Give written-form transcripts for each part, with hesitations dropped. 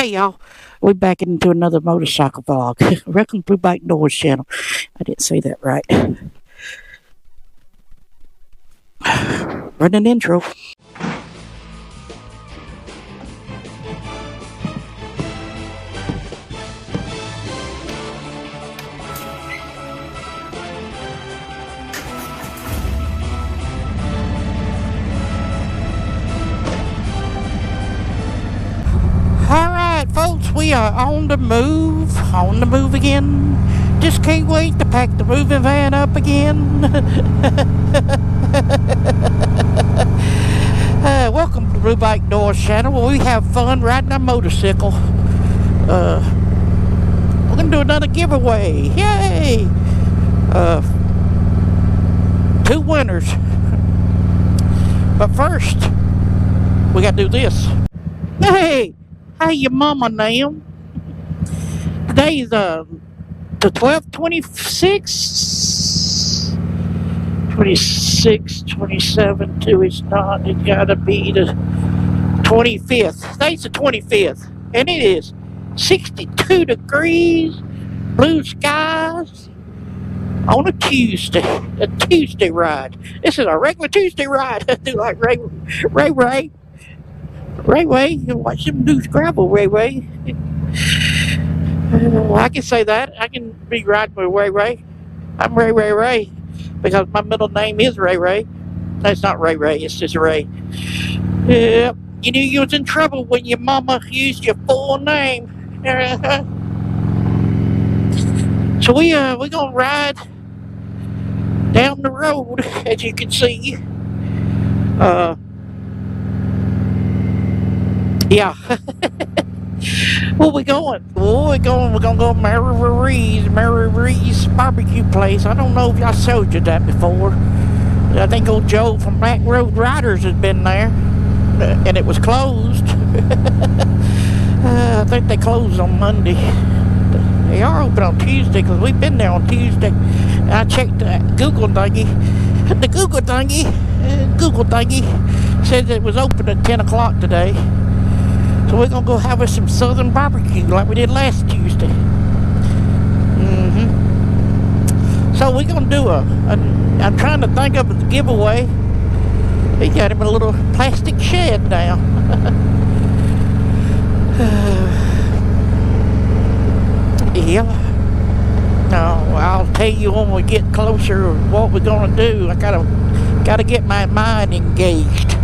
Hey y'all, we're back into another motorcycle vlog. Welcome to Bike Doors channel. I didn't say that right. Run an intro. Alright folks, we are on the move again. Just can't wait to pack the moving van up again. Welcome to the Blue Bike Doors channel, where we have fun riding our motorcycle. We're gonna do another giveaway. Yay! 2 winners. But first, we gotta do this. Hey! Hey, your mama now. Today is the 12th, 26, 27, 2, it's not, it gotta be the 25th. Today's the 25th, and it is 62 degrees, blue skies, on a Tuesday ride. This is a regular Tuesday ride. I do like Ray, watch them do gravel, Ray. I can say that. I can be riding with Ray. I'm Ray, because my middle name is Ray. That's not Ray, it's just Ray. Yeah, you knew you was in trouble when your mama used your full name. So we're gonna ride down the road, as you can see. Yeah. Where we going? We're gonna go to Mary's barbecue place. I don't know if I showed you that before. I think old Joe from Black Road Riders has been there, and it was closed. I think they closed on Monday. They are open on Tuesday, because we've been there on Tuesday. I checked the Google thingy. The Google thingy said it was open at 10 o'clock today. So we're gonna go have us some southern barbecue like we did last Tuesday. So we're gonna do I'm trying to think of a giveaway. He got him a little plastic shed now. Yeah. No, I'll tell you when we get closer what we're gonna do. I gotta get my mind engaged.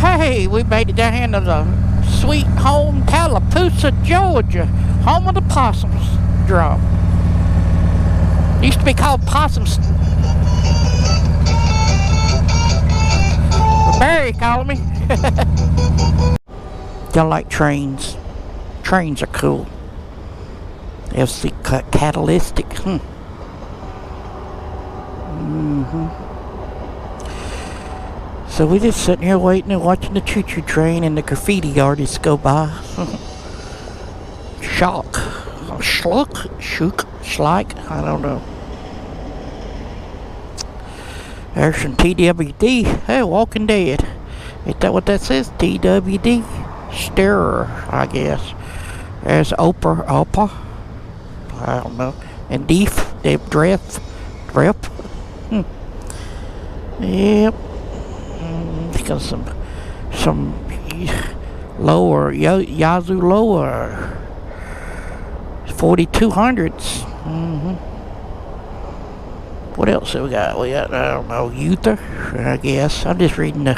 Hey, we made it down to the sweet home Tallapoosa, Georgia, home of the possums drop. Used to be called Possums. Barry calling me. Y'all like trains? Trains are cool. FC catalytic. So we're just sitting here waiting and watching the choo-choo train and the graffiti artists go by. Shook, I don't know. There's some TWD. Hey, Walking Dead. Ain't that what that says? TWD? Stirrer, I guess. There's Opa. I don't know. And Drip. Yep. Because some lower Yazoo lower 4200s. What else have we got? I don't know, Uther, I guess. I'm just reading the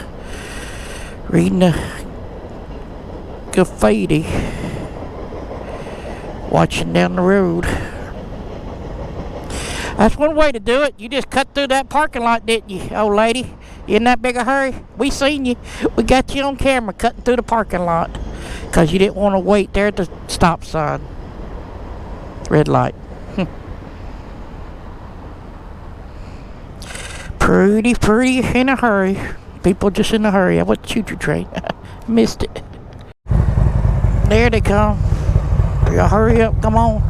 graffiti, watching down the road. That's one way to do it. You just cut through that parking lot, didn't you, old lady? You in that big a hurry? We seen you. We got you on camera cutting through the parking lot because you didn't want to wait there at the stop sign. Red light. Pretty in a hurry. People just in a hurry. I went to choo-choo train. Missed it. There they come. Y'all hurry up. Come on.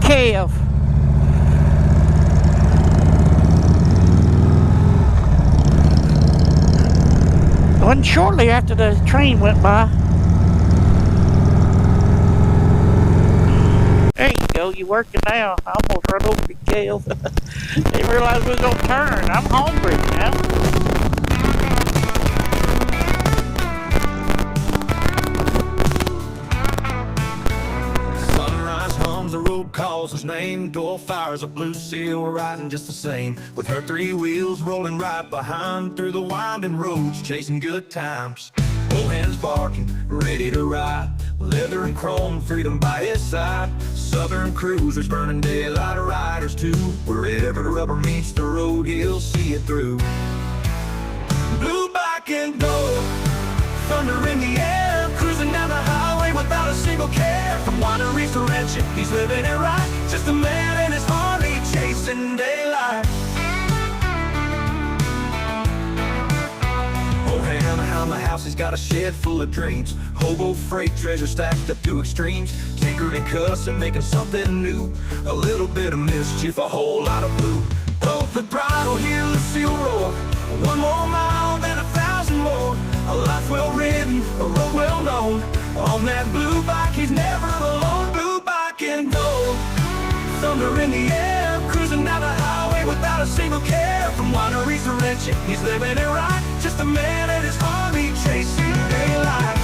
Kev. Wasn't shortly after the train went by. There you go, you working now. I almost run over Big Kev. Didn't realize we was gonna turn. I'm hungry now. The road calls his name, door fires a blue seal riding just the same, with her 3 wheels rolling right behind through the winding roads, chasing good times. Old hands barking, ready to ride, leather and chrome, freedom by his side. Southern cruisers burning daylight riders too, wherever the rubber meets the road he'll see it through. Blue bike and gold, thunder in the air, cruising down the highway without a single care. From wineries to ranching, he's living it right, just a man and his Harley chasing daylight. Oh, Hammer House, he's got a shed full of dreams, hobo freight treasure stacked up to extremes, tinkering and cussing, making something new, a little bit of mischief, a whole lot of blue. Both the bridle, hear the seal roar, 1 more mile, then 1,000 more. A life well ridden, a road well known. On that blue bike, he's never alone. Blue bike and gold, thunder in the air, cruising down the highway without a single care. From wineries to ranching, he's living it right, just a man and his Harley chasing daylight.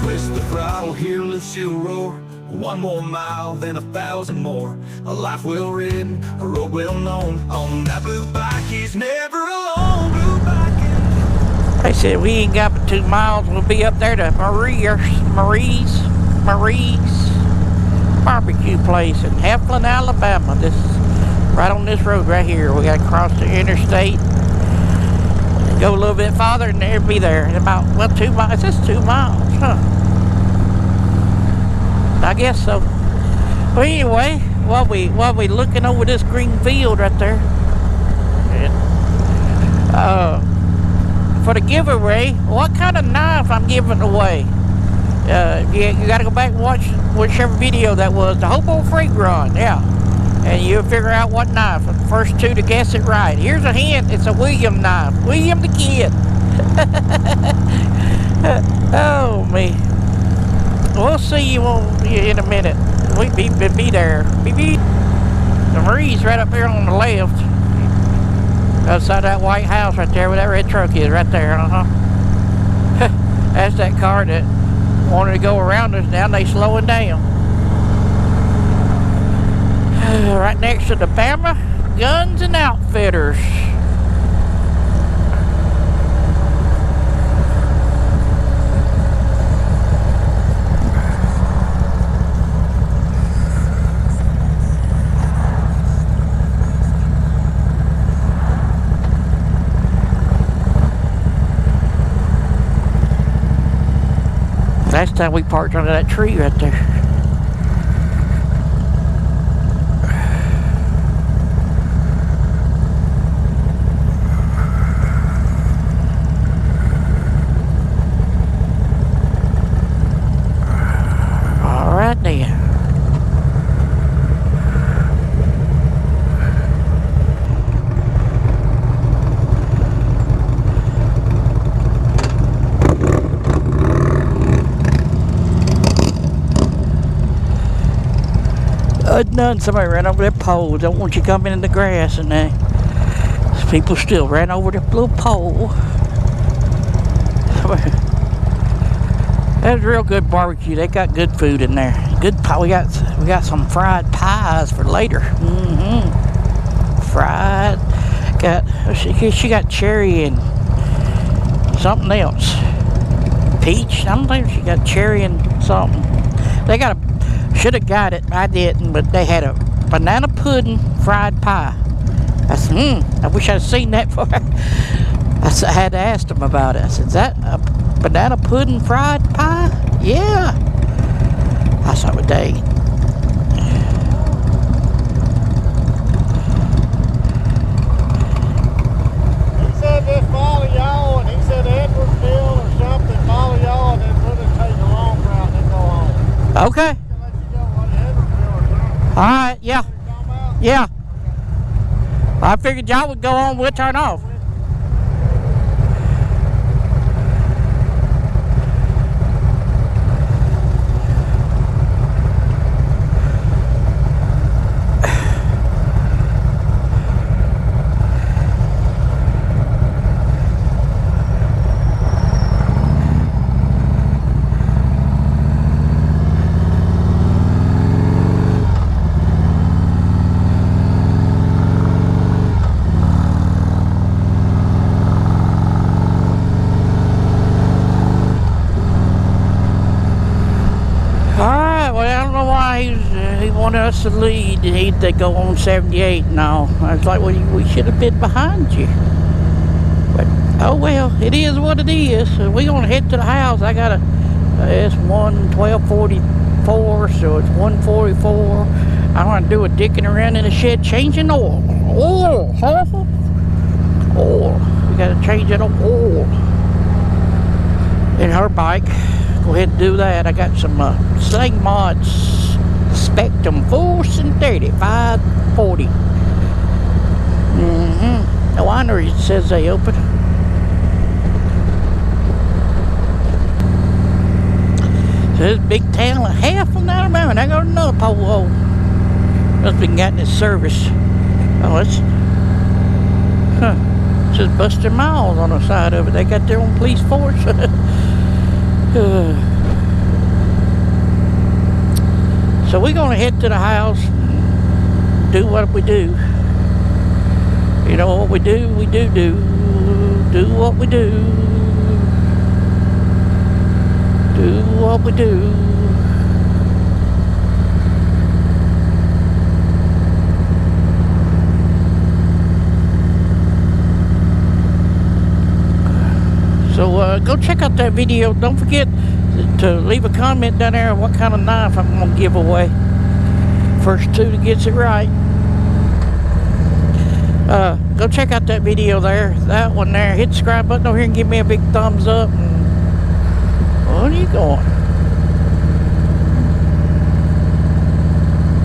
Twist the throttle, hear Lucille roar, 1 more mile, then 1,000 more. A life well ridden, a road well known. On that blue bike, he's never alone. Blue bike. They said we ain't got but 2 miles. We'll be up there to Marie's barbecue place in Heflin, Alabama. This is right on this road right here. We got to cross the interstate, go a little bit farther, and they'll be there in about, well, 2 miles. It says 2 miles, huh? I guess so. Well, anyway, while we looking over this green field right there, for the giveaway, what kind of knife I'm giving away? You got to go back and watch whichever video that was, the Hobo Freight Run, yeah, and you'll figure out what knife. The first 2 to guess it right. Here's a hint: it's a William knife, William the Kid. Oh me. We'll see you in a minute. We be there. The Marie's right up here on the left. Outside that white house right there where that red truck is, right there, That's that car that wanted to go around us. Now they slowing down. Right next to the Bama Guns and Outfitters. Last time we parked under that tree right there. All right then. None. Somebody ran over that pole. Don't want you coming in the grass and that. People still ran over the little pole. That's real good barbecue. They got good food in there. Good pie. We got some fried pies for later. Fried. She got cherry and something else. Peach. I don't think she got cherry and something. They got a. Should have got it, I didn't, but they had a banana pudding fried pie. I said, I wish I'd seen that before. I had to ask them about it. I said, is that a banana pudding fried pie? Yeah. I said, well, dang. He said this fall Okay. Alright, yeah. Yeah. I figured y'all would go on, we'll turn off. He wanted us to lead. He'd go on 78 and all. I was like, well, we should have been behind you. But, oh well, it is what it is. So we're going to head to the house. I got it's 1244, so it's 144. I want to do a dicking around in the shed, changing oil. Oil, huh? Oil. We got to change it on oil in her bike. Go ahead and do that. I got some Sling Mods Spectrum full synthetic 540. No wonder it says they open. So this big town of Heflin, Alabama. I got another pole. Must been getting this service. Oh, it's it says Buster Miles on the side of it. They got their own police force. So we're gonna head to the house and do what we do. You know what we do? We do what we do. Do what we do. So go check out that video. Don't forget to leave a comment down there what kind of knife I'm going to give away. First two that gets it right. Go check out that video there. That one there. Hit the subscribe button over here and give me a big thumbs up. And, what are you going?